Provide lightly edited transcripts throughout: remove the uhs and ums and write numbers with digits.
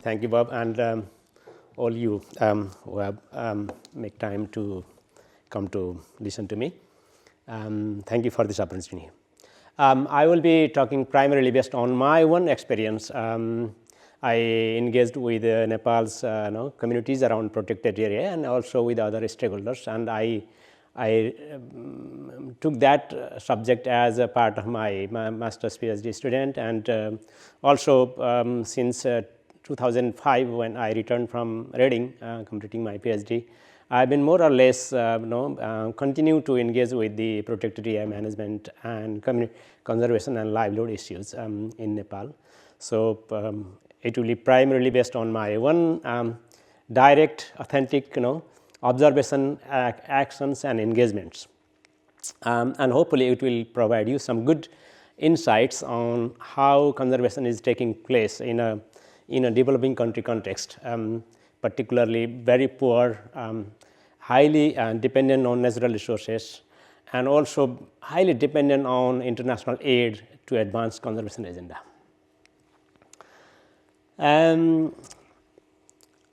Thank you, Bob, and all you who have make time to come to listen to me. Thank you for this opportunity. I will be talking primarily based on my own experience. I engaged with Nepal's communities around protected area and also with other stakeholders, and I took that subject as a part of my master's PhD student, and also since 2005 when I returned from Reading completing my PhD, I have been more or less continue to engage with the protected area management and conservation and livelihood issues in Nepal. So it will be primarily based on my own direct, authentic, observation, actions, and engagements, and hopefully it will provide you some good insights on how conservation is taking place in a developing country context, particularly very poor, highly dependent on natural resources, and also highly dependent on international aid to advance conservation agenda.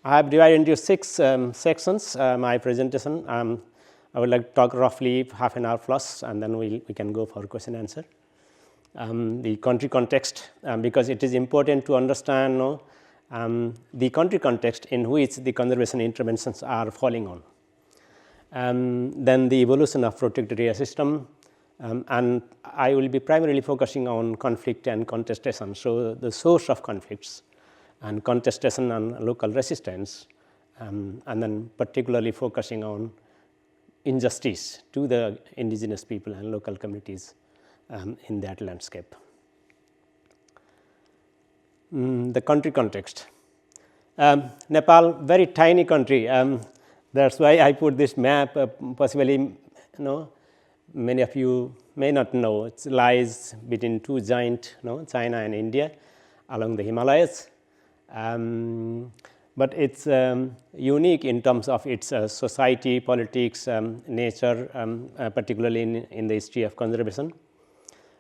I have divided into 6 sections my presentation. I would like to talk roughly half an hour plus, and then we can go for question answer. The country context, because it is important to understand the country context in which the conservation interventions are falling on. Then the evolution of protected area system, and I will be primarily focusing on conflict and contestation. So the source of conflicts and contestation and local resistance, and then particularly focusing on injustice to the indigenous people and local communities in that landscape. The country context. Nepal, very tiny country. That's why I put this map. Possibly, many of you may not know. It lies between two giant, China and India, along the Himalayas. But it's unique in terms of its society, politics, nature, particularly in the history of conservation.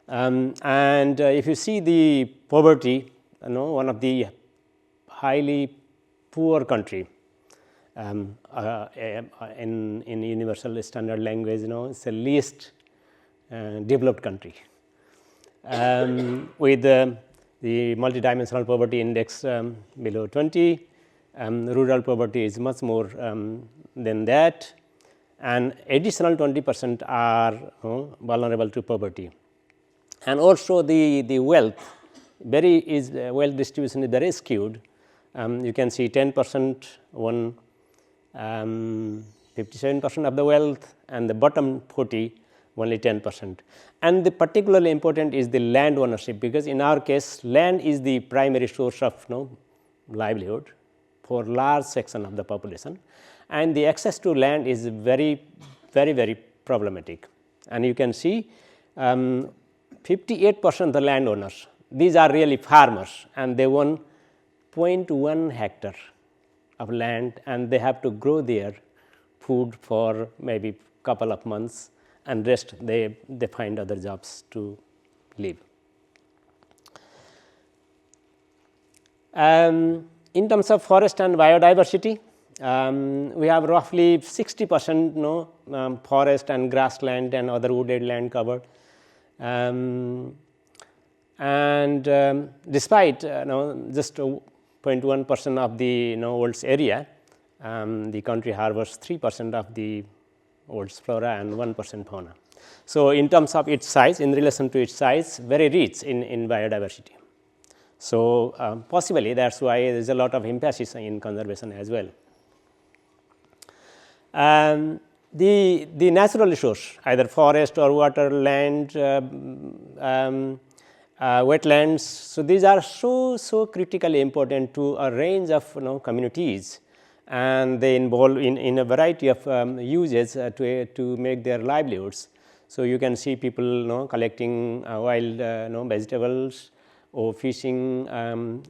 And if you see the poverty, one of the highly poor country in universal standard language, it's the least developed country, with the multidimensional poverty index below 20. Rural poverty is much more than that, and additional 20% are vulnerable to poverty. And also the wealth, wealth distribution is very skewed. You can see 10% won 57% of the wealth, and the bottom 40 only 10%. And the particularly important is the land ownership, because in our case land is the primary source of livelihood for large section of the population, and the access to land is very problematic. And you can see 58% of the landowners, these are really farmers, and they own 0.1 hectare of land, and they have to grow their food for maybe couple of months, and rest they find other jobs to live. In terms of forest and biodiversity, we have roughly 60% forest and grassland and other wooded land covered. Despite just 0.1% of the world's area, the country harbors 3% of the world's flora and 1% fauna. So in terms of its size, in relation to its size, very rich in biodiversity. So possibly that's why there is a lot of emphasis in conservation as well. The natural resource, either forest or water, land, wetlands, so these are so critically important to a range of communities, and they involve in a variety of uses to make their livelihoods. So you can see people collecting wild vegetables, or fishing,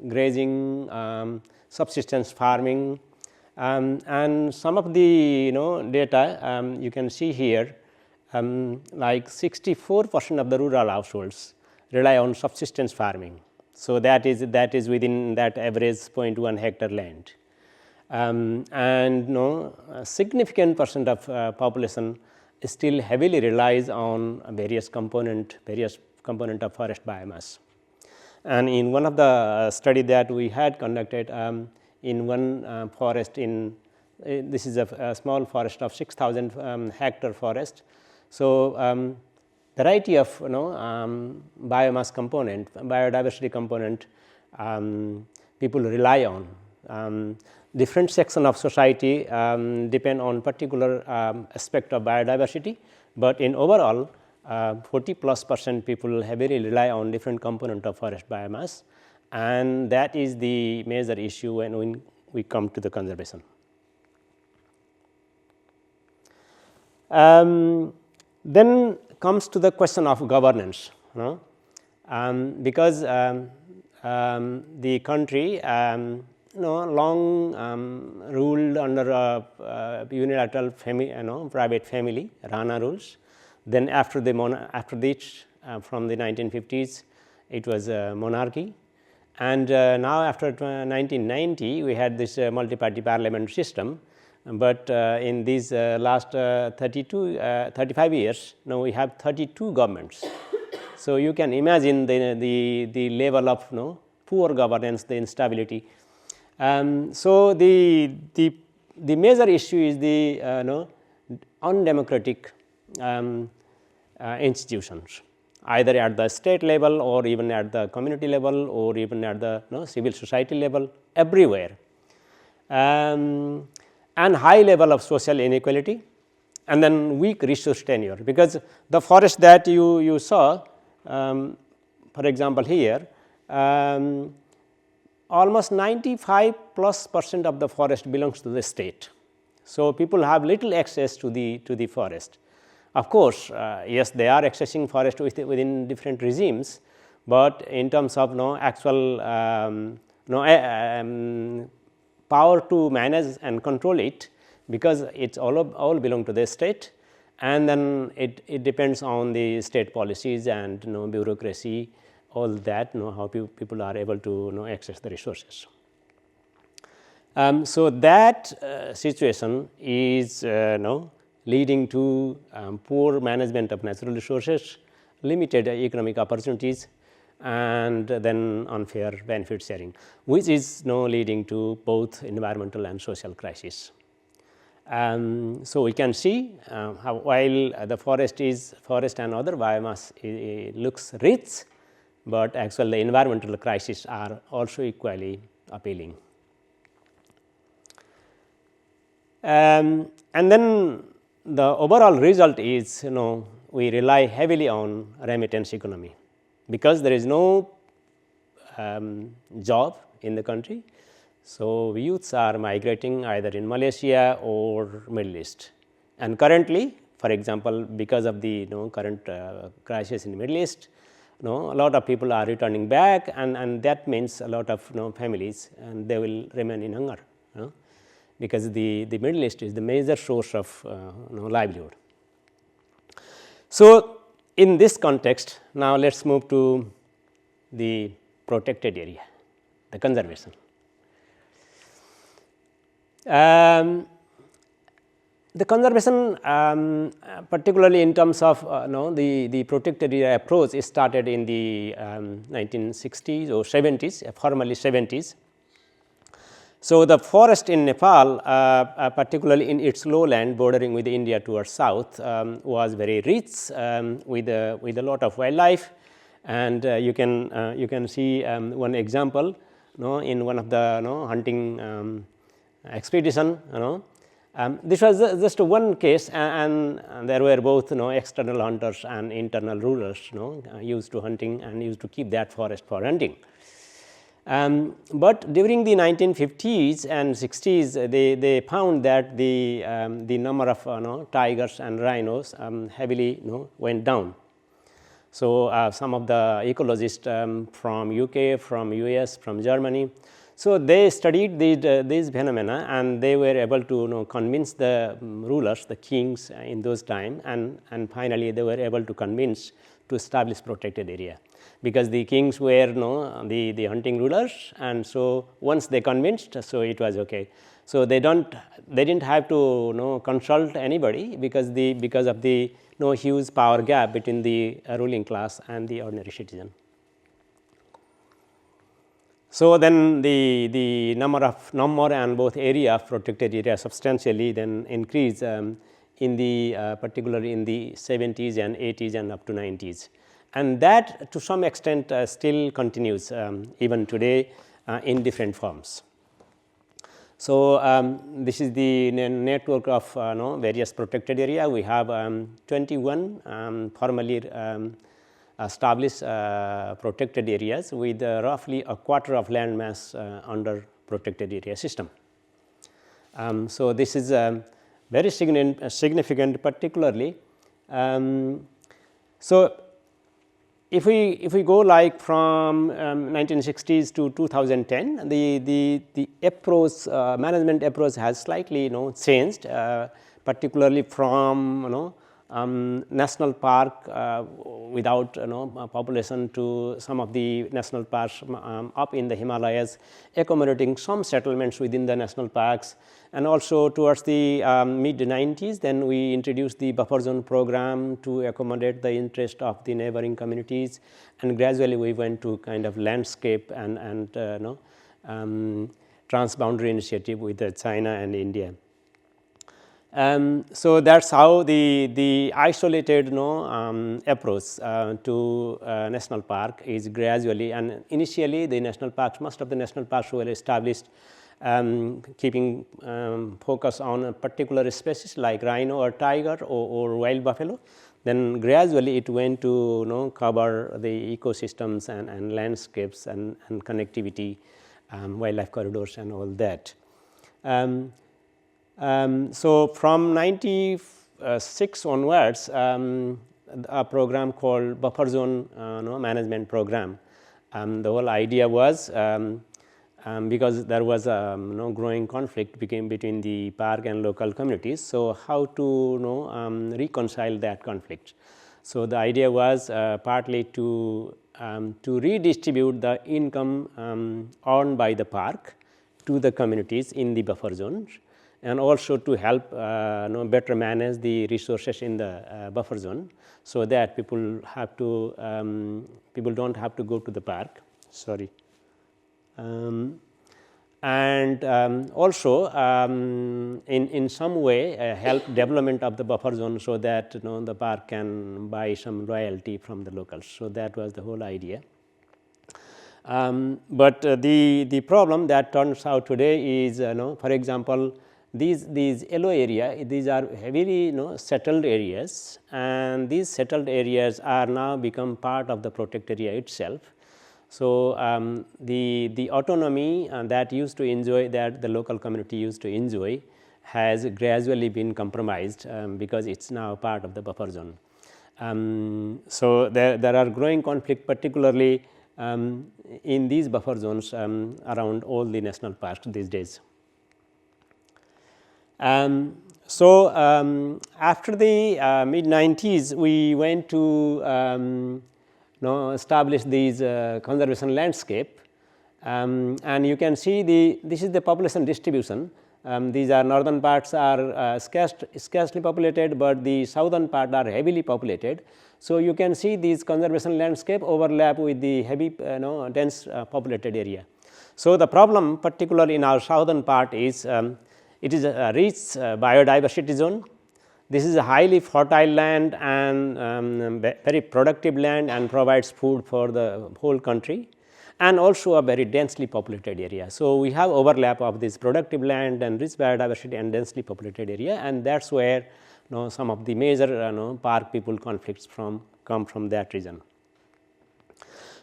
grazing, subsistence farming, and some of the data you can see here, like 64% of the rural households rely on subsistence farming, So, that is within that average 0.1 hectare land. And a significant percent of population still heavily relies on various component of forest biomass. And in one of the study that we had conducted in one forest in this is a small forest of 6,000 hectare forest. So, variety of biomass component, biodiversity component people rely on. Different section of society depend on particular aspect of biodiversity, but in overall 40+% people heavily rely on different component of forest biomass, and that is the major issue when we come to the conservation. Then comes to the question of governance, because the country long ruled under a unilateral private family, Rana rules. Then after this from the 1950s it was a monarchy, and now after 1990 we had this multi-party parliament system. But in these last 35 years, now we have 32 governments. So, you can imagine the level of poor governance, the instability. So, the major issue is the undemocratic institutions, either at the state level or even at the community level or even at the civil society level, everywhere. And high level of social inequality, and then weak resource tenure, because the forest that you saw, for example here, almost 95+% of the forest belongs to the state. So, people have little access to the forest. Of course, yes, they are accessing forest within different regimes, but in terms of actual power to manage and control it, because it's all belong to the state, and then it depends on the state policies and bureaucracy, all that how people are able to access the resources. So, that situation is leading to poor management of natural resources, limited economic opportunities, and then unfair benefit sharing, which is leading to both environmental and social crisis. So, we can see how while the forest and other biomass looks rich, but actually the environmental crises are also equally appealing. And then the overall result is we rely heavily on remittance economy, because there is no job in the country. So, youths are migrating either in Malaysia or Middle East, and currently, for example, because of the current crisis in Middle East, a lot of people are returning back, and that means a lot of families, and they will remain in hunger, because the Middle East is the major source of livelihood. So, in this context, now let us move to the protected area, the conservation. The conservation, particularly in terms of the protected area approach, is started in the 1960s or 70s, formally 70s. So, the forest in Nepal, particularly in its lowland bordering with India towards south, was very rich with a lot of wildlife, and you can see one example in one of the hunting expedition. This was just one case, and there were both external hunters and internal rulers used to hunting and used to keep that forest for hunting. But during the 1950s and 60s, they found that the number of tigers and rhinos heavily went down. So, some of the ecologists from UK, from US, from Germany, so they studied these phenomena, and they were able to convince the rulers, the kings in those times, and finally they were able to convince to establish protected area. because the kings were the hunting rulers, and so once they convinced, so it was okay. So they didn't have to consult anybody, because of the huge power gap between the ruling class and the ordinary citizen. So then the number and both area of protected area substantially then increase in the particularly in the 70s and 80s and up to 90s, and that to some extent still continues even today in different forms. So this is the network of various protected area. We have 21 formally established protected areas with roughly a quarter of land mass under protected area system. So this is very significant particularly. So if we go like from 1960s to 2010, the approach, management approach has slightly changed, particularly from national park without population to some of the national parks up in the Himalayas, accommodating some settlements within the national parks, and also towards the mid 90s then we introduced the buffer zone program to accommodate the interest of the neighboring communities, and gradually we went to kind of landscape and transboundary initiative with China and India. So that's how the isolated approach to national park is gradually, and initially the national parks, most of the national parks were established keeping focus on a particular species like rhino or tiger or wild buffalo. Then gradually it went to cover the ecosystems and landscapes and connectivity, wildlife corridors and all that. So from 96 onwards, a program called buffer zone management program. The whole idea was because there was a growing conflict between the park and local communities. So how to reconcile that conflict? So the idea was partly to redistribute the income earned by the park to the communities in the buffer zones, and also to help better manage the resources in the buffer zone, so that people don't have to go to the park. Sorry. And also in some way help development of the buffer zone, so that the park can buy some royalty from the locals. So that was the whole idea. But the problem that turns out today is, for example, these yellow area, these are heavily settled areas, and these settled areas are now become part of the protected area itself. So the autonomy that used to enjoy, that the local community used to enjoy, has gradually been compromised because it's now part of the buffer zone. So there are growing conflict, particularly in these buffer zones around all the national parks these days. So after the mid 90s, we went to establish these conservation landscape, and you can see this is the population distribution. These are northern parts are scarcely populated, but the southern part are heavily populated. So you can see these conservation landscape overlap with the heavy dense populated area. So the problem, particularly in our southern part, is it is a rich biodiversity zone. This is a highly fertile land and very productive land, and provides food for the whole country, and also a very densely populated area. So we have overlap of this productive land and rich biodiversity and densely populated area, and that's where some of the major park people conflicts come from that region.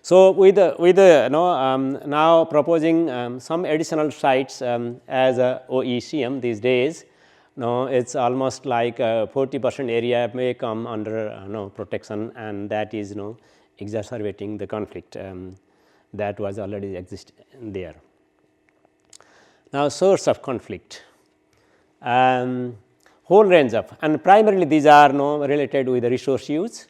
So with now proposing some additional sites as a OECM these days, it's almost like 40% area may come under protection, and that is exacerbating the conflict that was already exist there. Now source of conflict, whole range of, and primarily these are related with the resource use.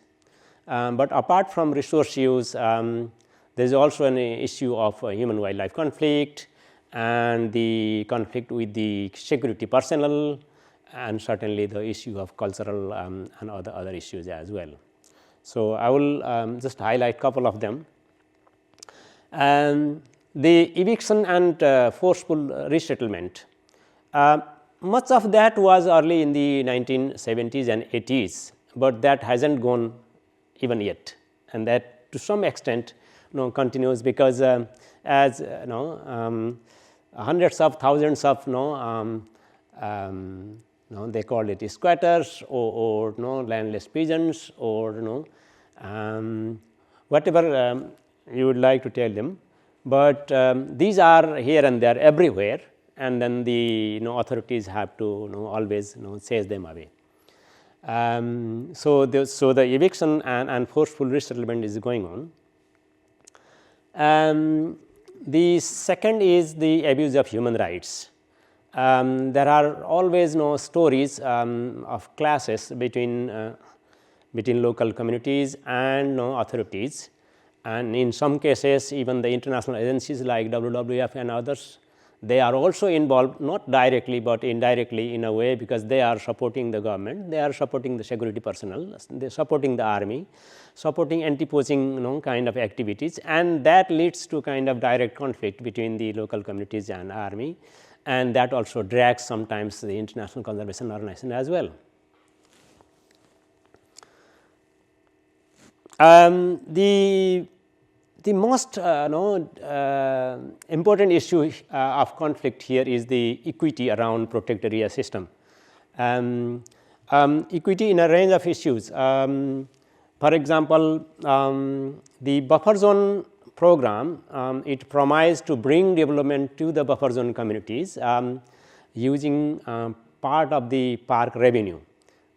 But apart from resource use, there is also an issue of human wildlife conflict and the conflict with the security personnel, and certainly the issue of cultural and other issues as well. So, I will just highlight couple of them. The eviction and forceful resettlement. Much of that was early in the 1970s and 80s, but that has not gone even yet, and that to some extent continues, because as hundreds of thousands of they call it squatters or landless peasants or whatever you would like to tell them, but these are here and there everywhere, and then the authorities have to always chase them away. So the eviction and forceful resettlement is going on. The second is the abuse of human rights. There are always stories of clashes between local communities and authorities, and in some cases even the international agencies like WWF and others, they are also involved, not directly but indirectly in a way, because they are supporting the government, they are supporting the security personnel, they are supporting the army, supporting anti-poaching kind of activities, and that leads to kind of direct conflict between the local communities and army, and that also drags sometimes the international conservation organization as well. The most important issue of conflict here is the equity around protected area system. Equity in a range of issues. For example, the buffer zone program, it promised to bring development to the buffer zone communities using part of the park revenue.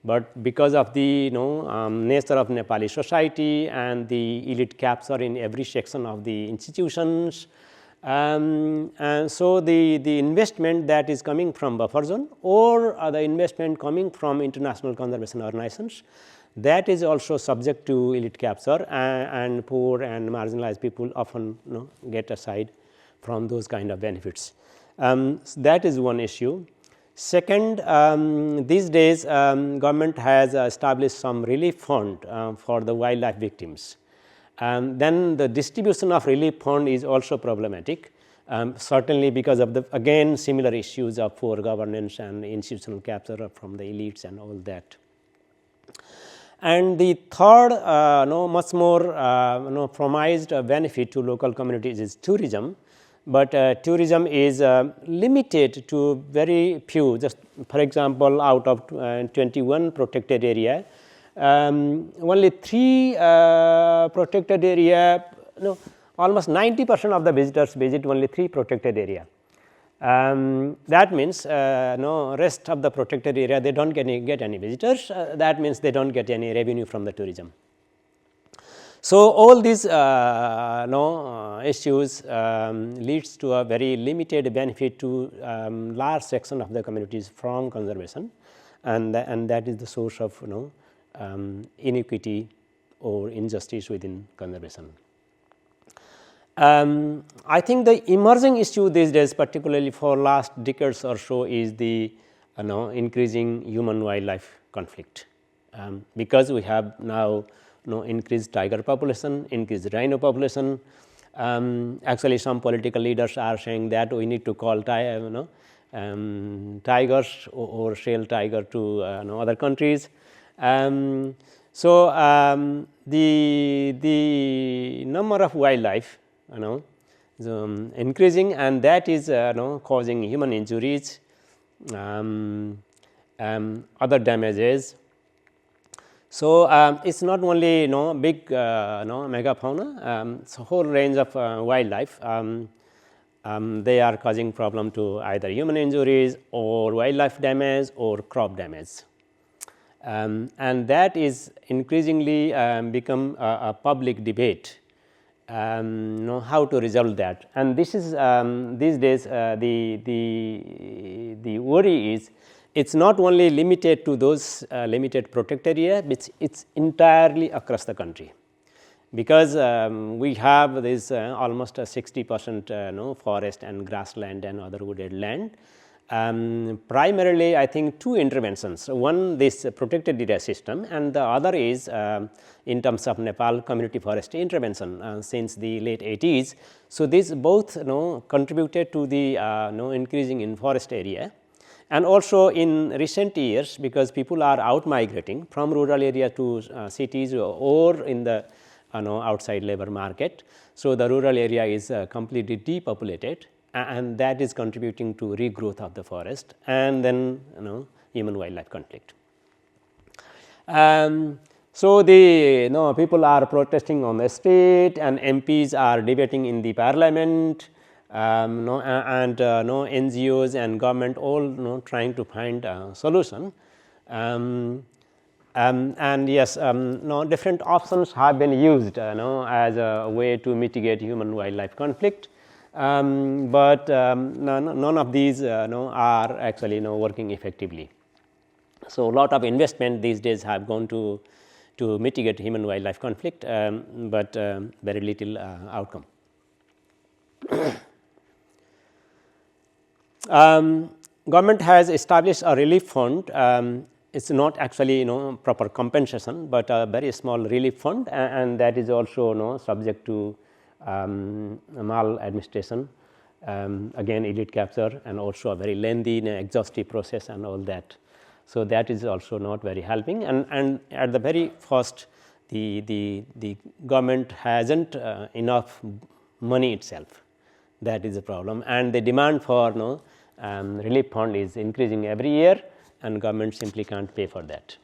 But because of the nature of Nepali society and the elite capture in every section of the institutions, and so the investment that is coming from buffer zone or the investment coming from international conservation organizations, that is also subject to elite capture, and poor and marginalized people often get aside from those kind of benefits. So that is one issue. Second, these days government has established some relief fund for the wildlife victims. Then the distribution of relief fund is also problematic, certainly because of the again similar issues of poor governance and institutional capture from the elites and all that. And the third much more promised benefit to local communities is tourism. But tourism is limited to very few, just for example, out of 21 protected area, only 3 protected area, almost 90% of the visitors visit only 3 protected area. That means rest of the protected area, they do not get any visitors, that means they do not get any revenue from the tourism. So, all these issues leads to a very limited benefit to large section of the communities from conservation, and that is the source of inequity or injustice within conservation. I think the emerging issue these days, particularly for last decades or so, is the increasing human wildlife conflict, because we have now increased tiger population, increased rhino population. Actually, some political leaders are saying that we need to call tigers or sell tiger to other countries. So the number of wildlife is increasing, and that is causing human injuries, other damages. So it is not only big megafauna, it's a whole range of wildlife. They are causing problem to either human injuries or wildlife damage or crop damage, and that is increasingly become a public debate. How to resolve that, and this is these days the worry is it's not only limited to those limited protected area, but it's entirely across the country. Because we have this almost 60% forest and grassland and other wooded land. Primarily, I think two interventions. One, this protected area system, and the other is in terms of Nepal community forestry intervention since the late 80s. So, this both contributed to the increasing in forest area. And also in recent years, because people are out migrating from rural area to cities or in the outside labor market. So, the rural area is completely depopulated, and that is contributing to regrowth of the forest and then human wildlife conflict. So, the people are protesting on the street, and MPs are debating in the parliament, and NGOs and government all trying to find a solution. And yes, different options have been used as a way to mitigate human wildlife conflict, but none of these are actually working effectively. So, a lot of investment these days have gone to mitigate human wildlife conflict, but very little outcome. Government has established a relief fund. It's not actually proper compensation, but a very small relief fund, and that is also subject to maladministration, again elite capture, and also a very lengthy exhaustive process and all that. So, that is also not very helping, and at the very first the government hasn't enough money itself. That is the problem, and the demand for relief fund is increasing every year, and government simply can't pay for that.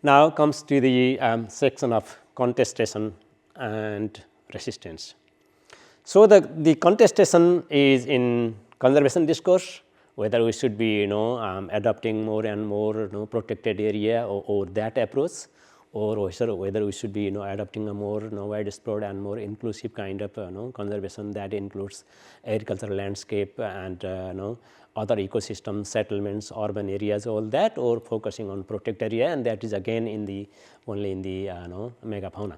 Now comes to the section of contestation and resistance. So, the contestation is in conservation discourse, whether we should be adopting more and more protected area or that approach, or whether we should be adopting a more widespread and more inclusive kind of conservation that includes agricultural landscape and other ecosystem settlements, urban areas, all that, or focusing on protected area, and that is again in the only in the megafauna.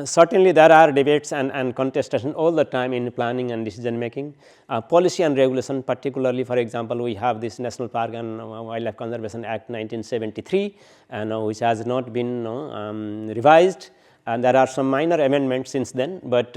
Certainly, there are debates and contestation all the time in planning and decision making. Policy and regulation, particularly, for example, we have this National Park and Wildlife Conservation Act 1973, which has not been revised, and there are some minor amendments since then, but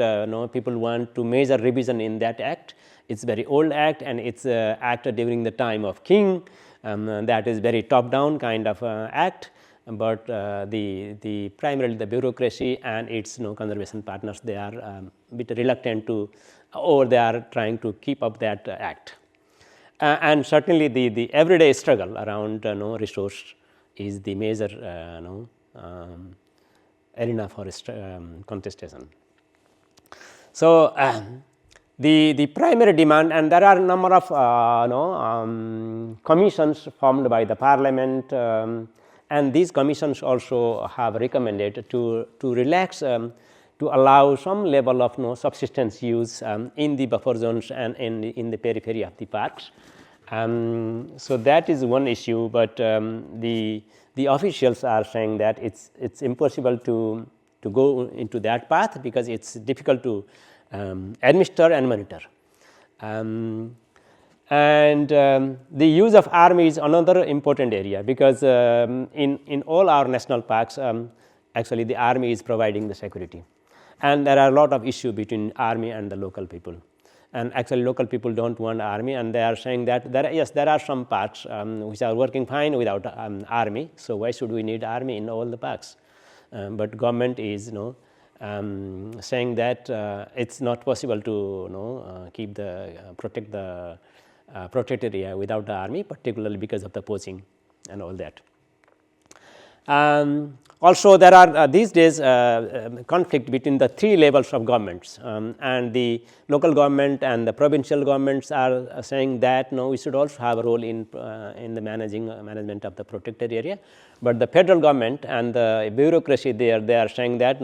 people want to major revision in that act. It's very old act, and it's act during the time of King. That is very top down kind of act. But the primarily the bureaucracy and its conservation partners, they are a bit reluctant to, or they are trying to keep up that act. And certainly the everyday struggle around resource is the major arena for contestation. So, the primary demand, and there are a number of commissions formed by the parliament, and these commissions also have recommended to relax, to allow some level of subsistence use in the buffer zones and in the periphery of the parks. So, that is one issue, but the officials are saying that it's impossible to go into that path, because it's difficult to administer and monitor. And the use of army is another important area, because in all our national parks, actually the army is providing the security, and there are a lot of issues between army and the local people, and actually local people don't want army, and they are saying that there are some parks which are working fine without army, so why should we need army in all the parks? But government is saying that it's not possible to keep the protect the protected area without the army, particularly because of the poaching and all that. Also, there are these days conflict between the three levels of governments, and the local government and the provincial governments are saying that we should also have a role in the management of the protected area, but the federal government and the bureaucracy there, they are saying that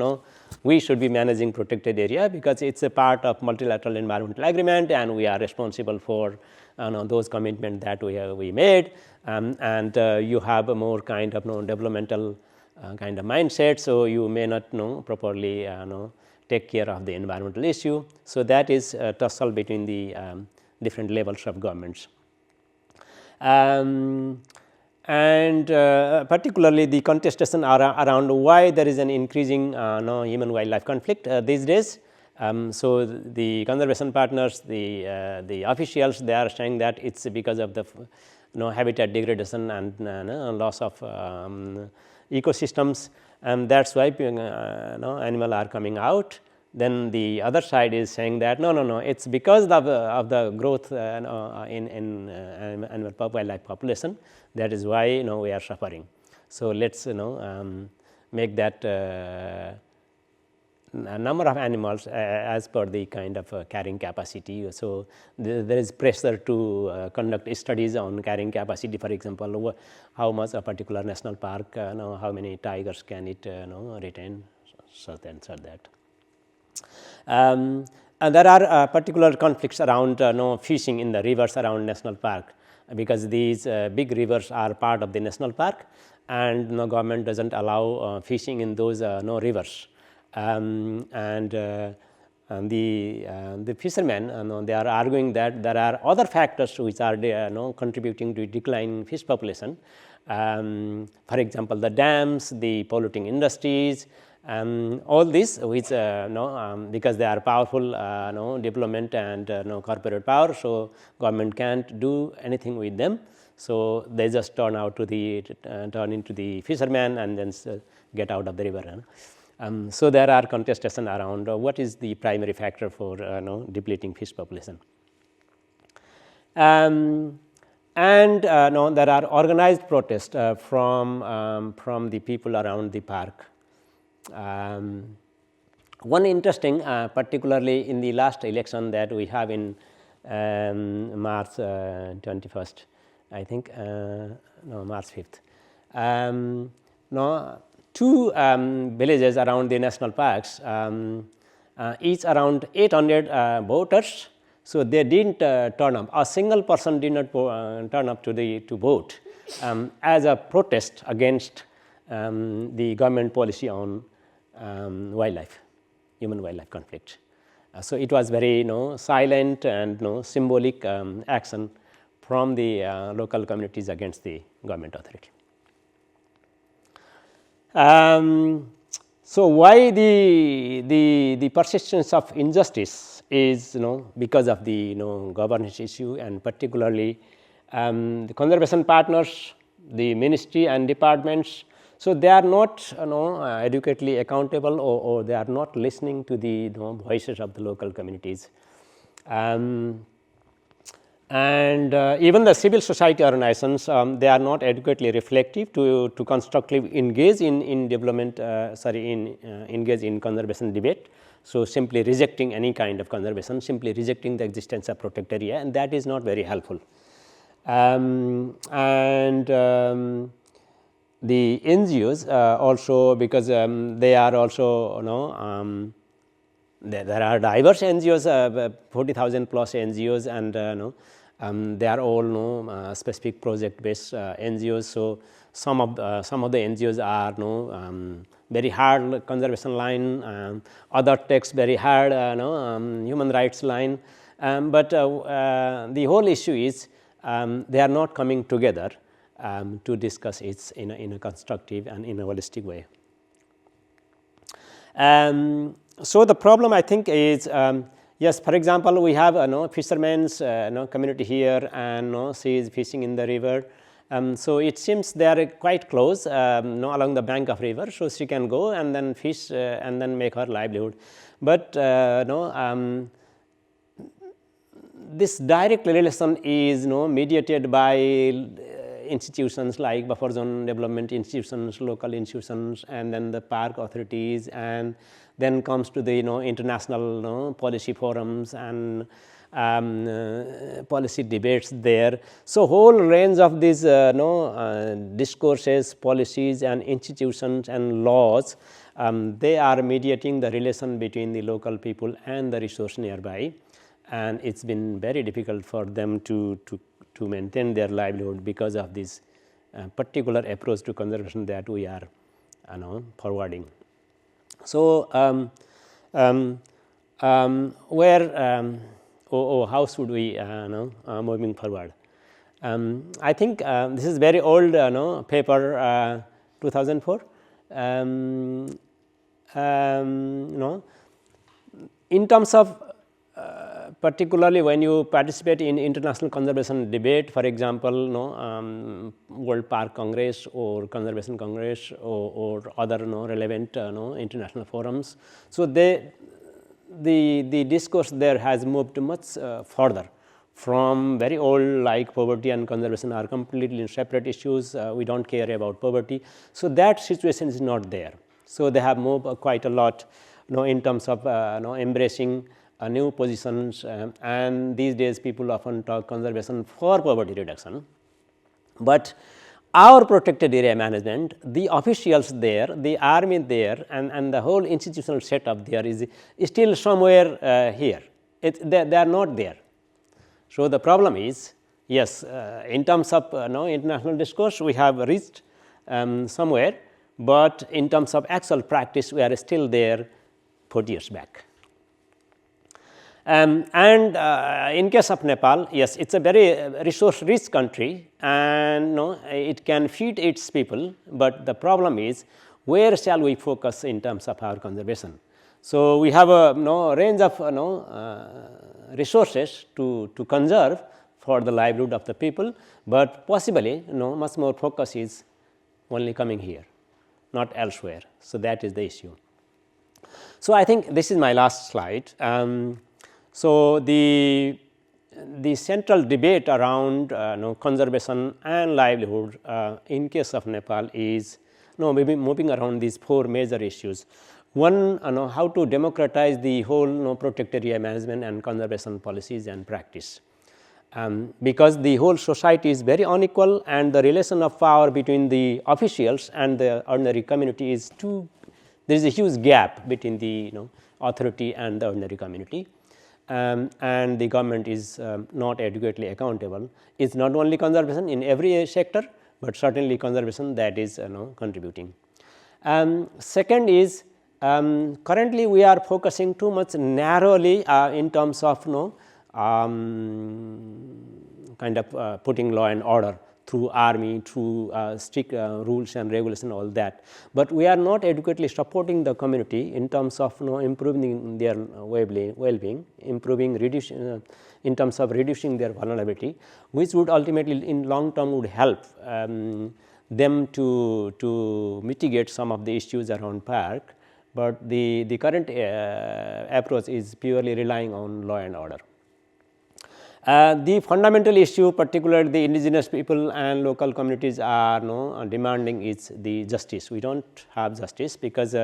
we should be managing protected area because it is a part of multilateral environmental agreement and we are responsible for those commitments that we made, and you have a more kind of developmental kind of mindset. So, you may not properly take care of the environmental issue. So, that is a tussle between the different levels of governments. And particularly the contestation around why there is an increasing human wildlife conflict these days. So, the conservation partners, the officials, they are saying that it is because of the habitat degradation and loss of ecosystems, and that is why animals are coming out. Then the other side is saying that no, it is because of the growth in animal wildlife population, that is why we are suffering. So, let us make that number of animals as per the kind of carrying capacity. So, there is pressure to conduct studies on carrying capacity. For example, how much a particular national park, how many tigers can it retain, such and such that. And there are particular conflicts around fishing in the rivers around national park, because these big rivers are part of the national park, and government does not allow fishing in those rivers. And the fishermen they are arguing that there are other factors which are contributing to declining fish population. For example, the dams, the polluting industries, all this which because they are powerful development and corporate power. So, government can't do anything with them. So, they just turn into the fishermen and then get out of the river. So, there are contestation around what is the primary factor for depleting fish population. And there are organized protests from the people around the park. One interesting, particularly in the last election that we have in March 21st, I think, March 5th. Two villages around the national parks, each around 800 voters. So, they did not turn up. A single person did not turn up to vote as a protest against the government policy on wildlife, human wildlife conflict. So, it was very silent and symbolic action from the local communities against the government authority. So, why the persistence of injustice is because of the governance issue, and particularly the conservation partners, the ministry and departments. So, they are not adequately accountable, or they are not listening to the voices of the local communities. And even the civil society organizations, they are not adequately reflective to constructively engage in development, engage in conservation debate. So, simply rejecting any kind of conservation, simply rejecting the existence of protected area, and that is not very helpful. The NGOs also, because they are also there are diverse NGOs, 40,000 plus NGOs, and they are all specific project based NGOs. So, some of the NGOs are very hard conservation line, other takes very hard human rights line, but the whole issue is they are not coming together to discuss it in a constructive and in a holistic way. So, the problem I think is, yes, for example, we have fishermen's community here, and she is fishing in the river. So, it seems they are quite close along the bank of river. So, she can go and then fish and then make her livelihood. But this direct relation is mediated by institutions like buffer zone development institutions, local institutions, and then the park authorities, and then comes to the international policy forums and policy debates there. So, whole range of these discourses, policies and institutions and laws they are mediating the relation between the local people and the resource nearby, and it has been very difficult for them to maintain their livelihood because of this particular approach to conservation that we are forwarding. So, how should we moving forward? I think this is very old paper 2004. In terms of particularly when you participate in international conservation debate, for example, World Park Congress or Conservation Congress or other relevant international forums. So, the discourse there has moved much further from very old, like poverty and conservation are completely separate issues, we do not care about poverty. So, that situation is not there. So, they have moved quite a lot in terms of embracing new positions, and these days people often talk conservation for poverty reduction. But our protected area management, the officials there, the army there, and the whole institutional setup there is still somewhere here. They are not there. So, the problem is, yes, in terms of international discourse we have reached somewhere, but in terms of actual practice we are still there 40 years back. And in case of Nepal, yes, it is a very resource rich country, and it can feed its people, but the problem is where shall we focus in terms of our conservation. So, we have a range of resources to conserve for the livelihood of the people, but possibly much more focus is only coming here, not elsewhere. So, that is the issue. So, I think this is my last slide. So, the central debate around conservation and livelihood in case of Nepal is maybe moving around these 4 major issues. One, how to democratize the whole protected area management and conservation policies and practice, because the whole society is very unequal, and the relation of power between the officials and the ordinary community is there is a huge gap between the authority and the ordinary community. And the government is not adequately accountable. It is not only conservation in every sector, but certainly conservation that is contributing. Second is currently we are focusing too much narrowly in terms of kind of putting law and order through army, through strict rules and regulation, all that. But we are not adequately supporting the community in terms of improving their well-being, reducing in terms of reducing their vulnerability, which would ultimately in long term would help them to mitigate some of the issues around park. But the current approach is purely relying on law and order. The fundamental issue, particularly the indigenous people and local communities are demanding is the justice. We do not have justice because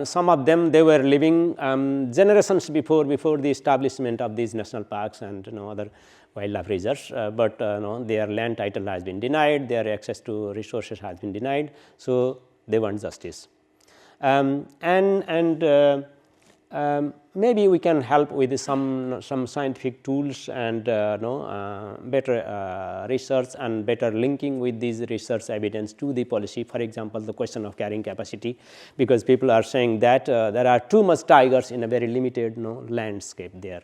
some of them they were living generations before the establishment of these national parks and other wildlife reserves, but their land title has been denied, their access to resources has been denied. So, they want justice. Maybe we can help with some scientific tools and better research and better linking with these research evidence to the policy. For example, the question of carrying capacity, because people are saying that there are too much tigers in a very limited landscape there.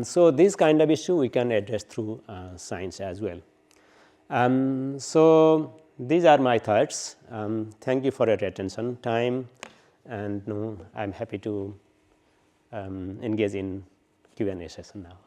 So, this kind of issue we can address through science as well. So, these are my thoughts. Thank you for your attention, time, and I am happy to engage in Q&A session now.